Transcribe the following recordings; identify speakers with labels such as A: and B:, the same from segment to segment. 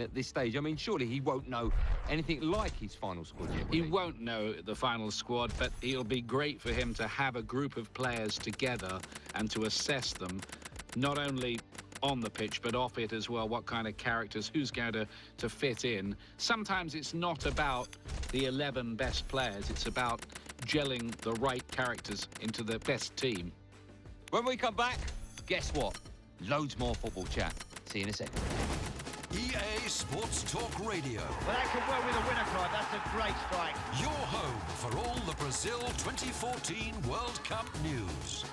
A: at this stage? I mean, surely he won't know anything like his final squad yet, will
B: He won't know the final squad, but it'll be great for him to have a group of players together and to assess them, not only on the pitch but off it as well. What kind of characters, who's going to fit in. Sometimes it's not about the 11 best players, it's about gelling the right characters into the best team.
A: When we come back, guess what? Loads more football chat. See you in a second.
C: EA Sports Talk Radio.
D: Well, that could work with a winner, Clive. That's a great strike.
C: Your home for all the Brazil 2014 World Cup news.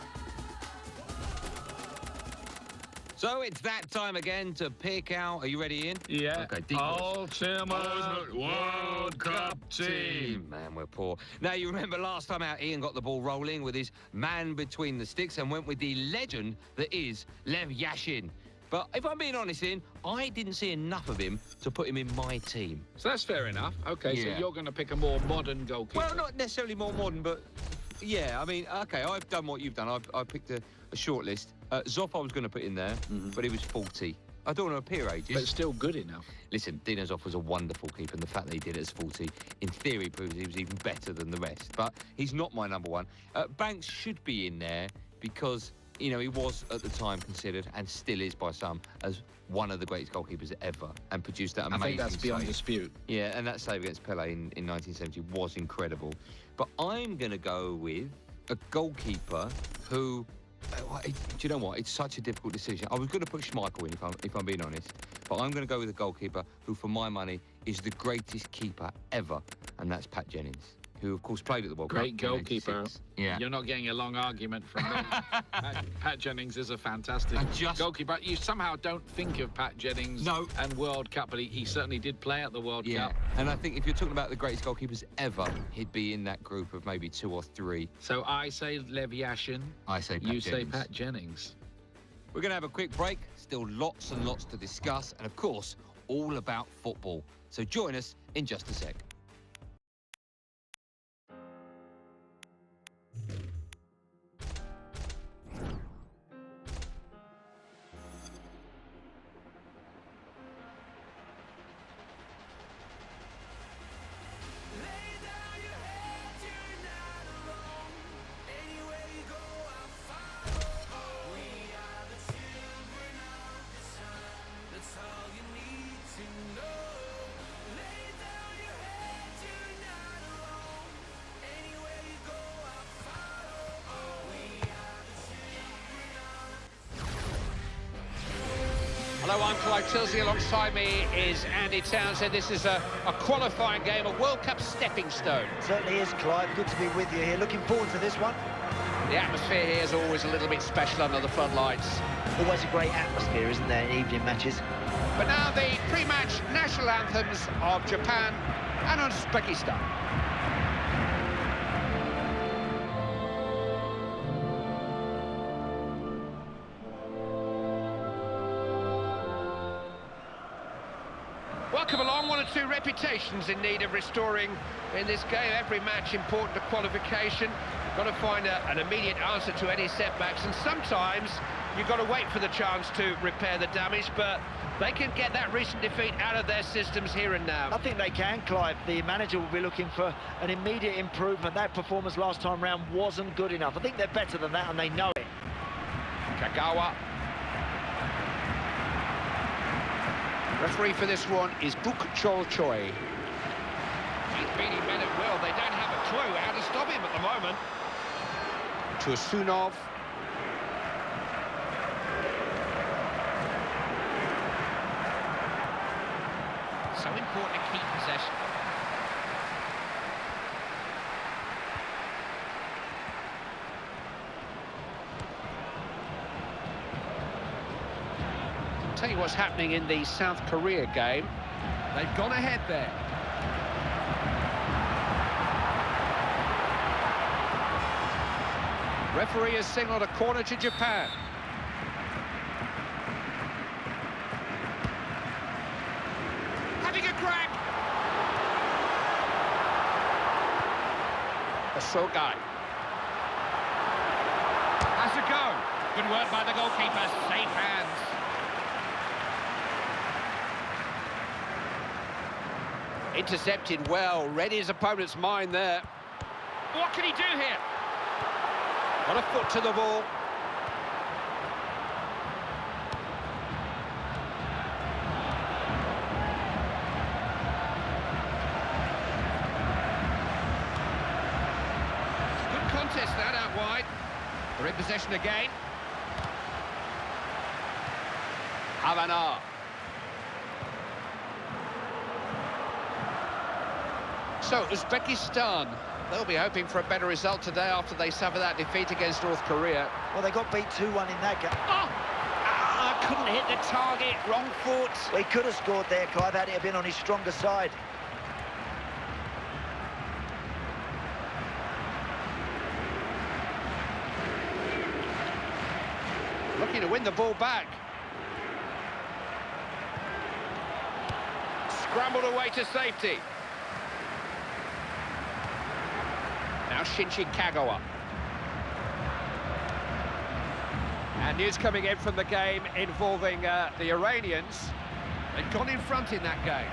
A: So it's that time again to pick out. Are you ready, Ian?
B: Yeah.
A: Okay, deep
B: Ultimate World Cup team.
A: Man, we're poor. Now, you remember last time out, Ian got the ball rolling with his man between the sticks and went with the legend that is Lev Yashin. But if I'm being honest, Ian, I didn't see enough of him to put him in my team.
B: So that's fair enough. Okay,
A: Yeah.
B: so you're going to pick a more modern goalkeeper.
A: Well, not necessarily more modern, but yeah, I mean, okay, I've done what you've done. I've picked a short list. Zoff I was going to put in there, but he was 40. I don't want to appear ageist.
B: But still good enough.
A: Listen, Dino Zoff was a wonderful keeper, and the fact that he did it as 40, in theory, proves he was even better than the rest. But he's not my number one. Banks should be in there because, you know, he was at the time considered, and still is by some, as one of the greatest goalkeepers ever, and produced that amazing
B: I think that's beyond
A: save.
B: dispute.
A: Yeah, and that save against Pele in 1970 was incredible. But I'm going to go with a goalkeeper who... Do you know what? It's such a difficult decision. I was going to put Schmeichel in, if I'm being honest, but I'm going to go with a goalkeeper who, for my money, is the greatest keeper ever, and that's Pat Jennings, who, of course, played at the World Cup.
B: Great goalkeeper.
A: Yeah.
B: You're not getting a long argument from me. Pat Jennings is a fantastic goalkeeper. You somehow don't think of Pat Jennings and World Cup, but he certainly did play at the World Cup.
A: And I think if you're talking about the greatest goalkeepers ever, he'd be in that group of maybe 2 or 3.
B: So I say Lev Yashin.
A: I say Pat Jennings.
B: You say Pat Jennings.
A: We're going to have a quick break. Still lots and lots to discuss. And, of course, all about football. So join us in just a sec.
E: Hello, I'm Clive Tilsley. Alongside me is Andy Townsend. This is a qualifying game, a World Cup stepping stone.
D: Certainly is, Clive. Good to be with you here. Looking forward to this one.
E: The atmosphere here is always a little bit special under the floodlights.
D: Always a great atmosphere, isn't there, in evening matches?
E: But now the pre-match national anthems of Japan and Uzbekistan. Welcome along. 1 or 2 reputations in need of restoring in this game. Every match important to qualification. You've got to find an immediate answer to any setbacks, and sometimes you've got to wait for the chance to repair the damage, but they can get that recent defeat out of their systems here and now.
D: I think they can, Clive. The manager will be looking for an immediate improvement. That performance last time round wasn't good enough. I think they're better than that, and they know it.
E: Kagawa. Referee for this one is Buk Chol Choi. He's beating men at will. They don't have a clue how to stop him at the moment. Tursunov. So important to keep possession. Tell you what's happening in the South Korea game. They've gone ahead there. Referee has signalled a corner to Japan. Having a crack. Sogai. Has a go. Good work by the goalkeeper. Safe hands. Intercepted well, read his opponent's mind there. What can he do here? Got a foot to the ball. Good contest that out wide. They're in possession again. FAAAAAAAAAAAAAAAH. So, Uzbekistan, they'll be hoping for a better result today after they suffer that defeat against North Korea.
D: Well, they got beat 2-1 in that game.
E: Oh! Couldn't hit the target, wrong foot.
D: Well, he could have scored there, Clive, had it have been on his stronger side.
E: Looking to win the ball back. Scrambled away to safety. Now Shinchin Kagawa. And news coming in from the game involving the Iranians. They've gone in front in that game.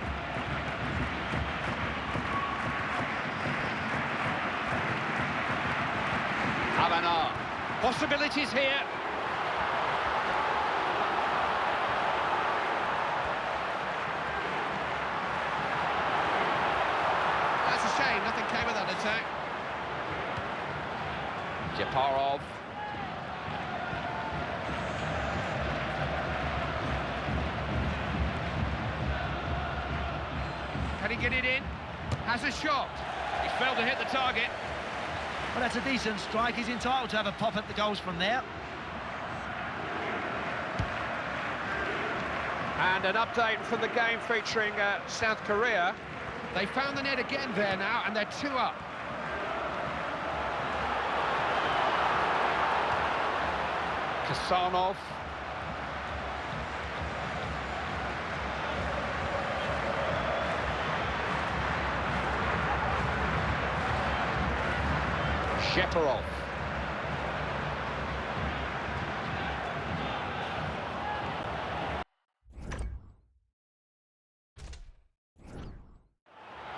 E: FAAAAAAAAAAAAAH. Possibilities here. That's a shame, nothing came of that attack. Japarov. Can he get it in? Has a shot. He's failed to hit the target.
D: Well, that's a decent strike. He's entitled to have a pop at the goals from there.
E: And an update from the game featuring South Korea. They found the net again there now, and they're 2 up. Kasanov. Sheparov.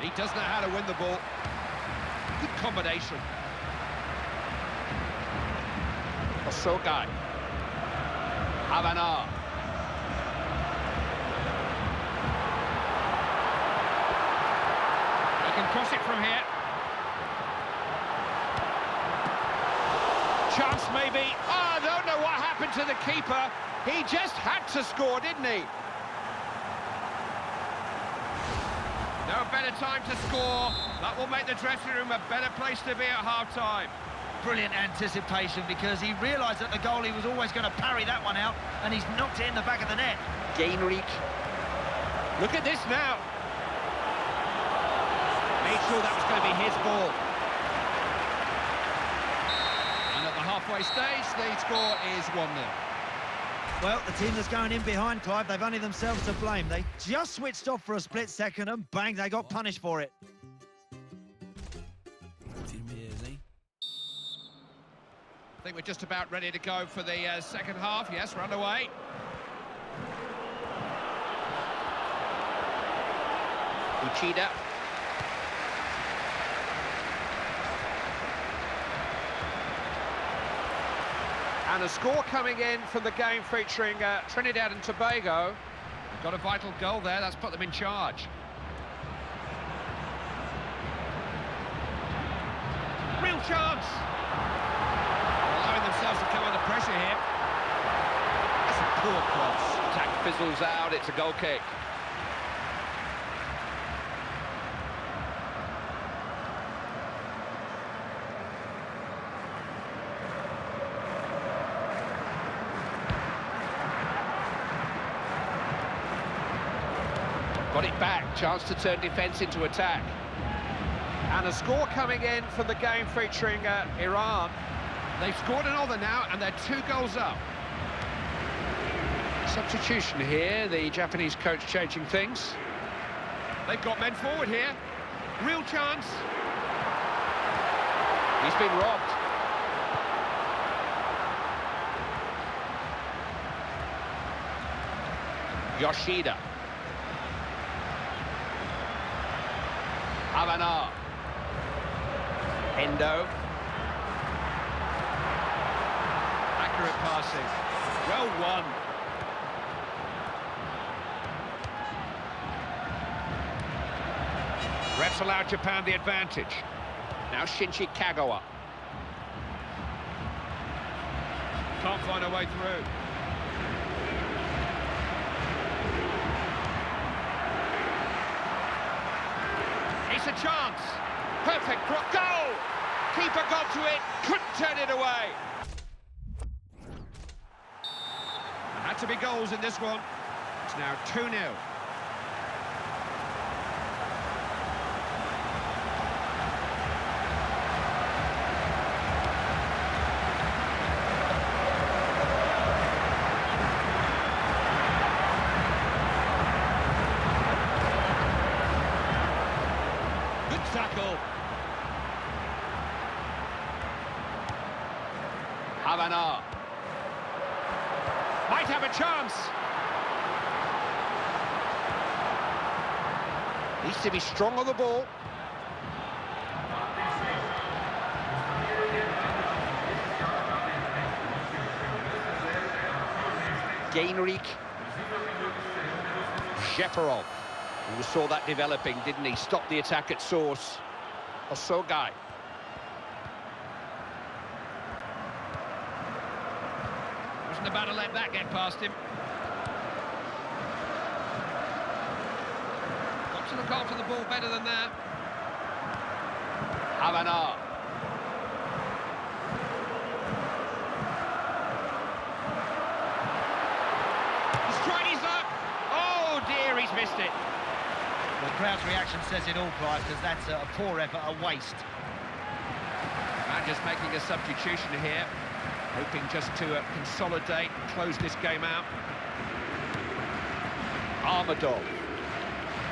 E: He does know how to win the ball. Good combination. Osogai. FAAAAAAAAAAAAH. He can cross it from here. Chance maybe. Oh, I don't know what happened to the keeper. He just had to score, didn't he? No better time to score. That will make the dressing room a better place to be at half-time.
D: Brilliant anticipation, because he realised that the goalie was always going to parry that one out, and he's knocked it in the back of the net.
E: Gainrich. Look at this now. Made sure that was going to be his ball. And at the halfway stage, the score is 1-0.
D: Well, the team that's going in behind, Clive, they've only themselves to blame. They just switched off for a split second and bang, they got punished for it.
E: I think we're just about ready to go for the second half. Yes, we're underway. Uchida. And a score coming in from the game featuring Trinidad and Tobago. They've got a vital goal there, that's put them in charge. Real chance! Allowing themselves to come under pressure here. That's a poor cross. Attack fizzles out, it's a goal kick. Got it back, chance to turn defence into attack. And a score coming in from the game featuring Iran. They've scored another now, and they're 2 goals up. Substitution here, the Japanese coach changing things. They've got men forward here. Real chance. He's been robbed. Yoshida. Havana. Endo. Accurate passing. Well won. Refs allowed Japan the advantage. Now Shinji Kagawa. Can't find a way through. It's a chance. Perfect cross. Goal! Keeper got to it, couldn't turn it away. There had to be goals in this one. It's now 2-0. Tackle. Havana. Might have a chance. Needs to be strong on the ball. Gainrich. Jeparov. We saw that developing, didn't he? Stopped the attack at source. Osogai. Wasn't about to let that get past him. Got to look after the ball better than that. Havana. He's tried his luck. Oh dear, he's missed it.
D: The crowd's reaction says it all, Clive, because that's a poor effort, a waste.
E: And just making a substitution here, hoping just to consolidate, close this game out. Armadov.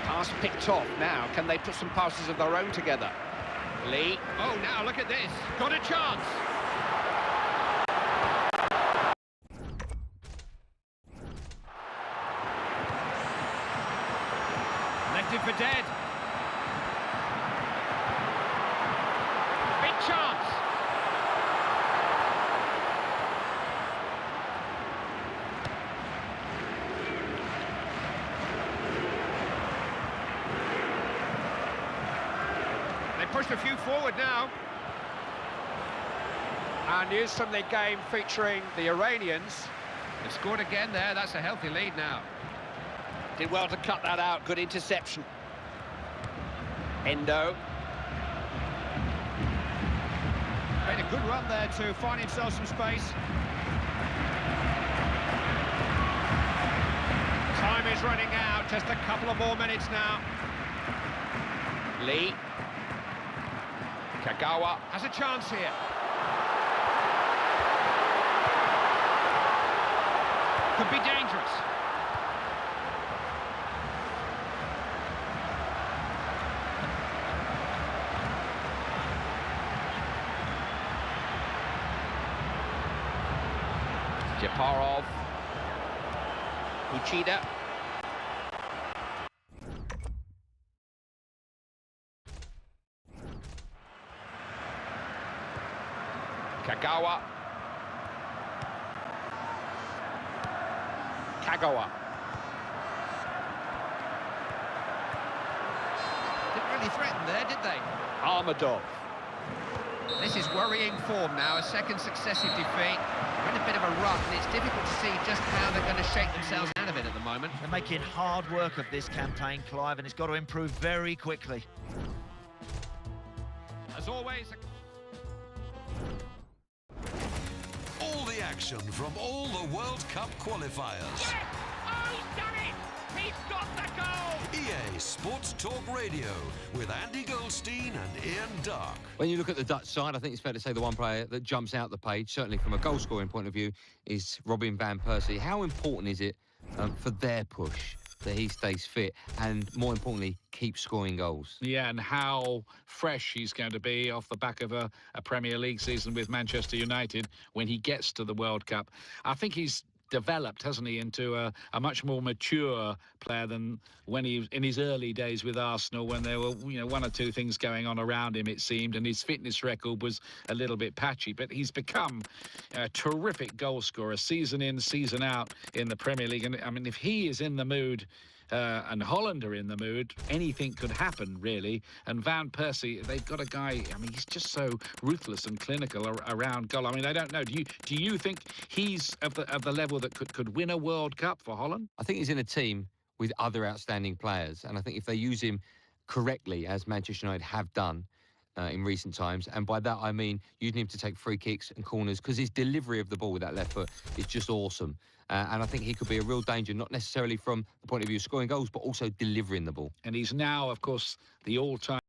E: Pass picked off. Now, can they put some passes of their own together? Lee. Oh, now look at this. Got a chance. Left it for dead. Big chance. They pushed a few forward now. And news from the game featuring the Iranians. They've scored again there. That's a healthy lead now. Did well to cut that out. Good interception. Endo. Made a good run there to find himself some space. Time is running out. Just a couple of more minutes now. Lee. Kagawa has a chance here. Could be dangerous. Jeparov. Uchida. Kagawa. Kagawa. Didn't really threaten there, did they? Armadov. This is worrying form now, a second successive defeat. We're in a bit of a rut, and it's difficult to see just how they're going to shake themselves out of it at the moment.
D: They're making hard work of this campaign, Clive, and it's got to improve very quickly.
E: As always...
C: All the action from all the World Cup qualifiers.
E: Yes! Oh, he's done it! He's got the goal!
C: EA Sports Talk Radio with Andy Goldstein and Ian Dark.
A: When you look at the Dutch side, I think it's fair to say the one player that jumps out the page, certainly from a goal-scoring point of view, is Robin van Persie. How important is it for their push that he stays fit and, more importantly, keeps scoring goals?
B: Yeah, and how fresh he's going to be off the back of a Premier League season with Manchester United when he gets to the World Cup. I think he's developed, hasn't he, into a much more mature player than when he in his early days with Arsenal, when there were one or two things going on around him, it seemed, and his fitness record was a little bit patchy. But he's become a terrific goal scorer, season in, season out in the Premier League. And I mean, if he is in the mood, and Holland are in the mood, anything could happen, really. And Van Persie, they've got a guy, I mean, he's just so ruthless and clinical around goal. I mean, I don't know. Do you think he's of the level that could win a World Cup for Holland?
A: I think he's in a team with other outstanding players, and I think if they use him correctly, as Manchester United have done in recent times, and by that I mean using him to take free kicks and corners, because his delivery of the ball with that left foot is just awesome. And I think he could be a real danger, not necessarily from the point of view of scoring goals, but also delivering the ball.
B: And he's now, of course, the all-time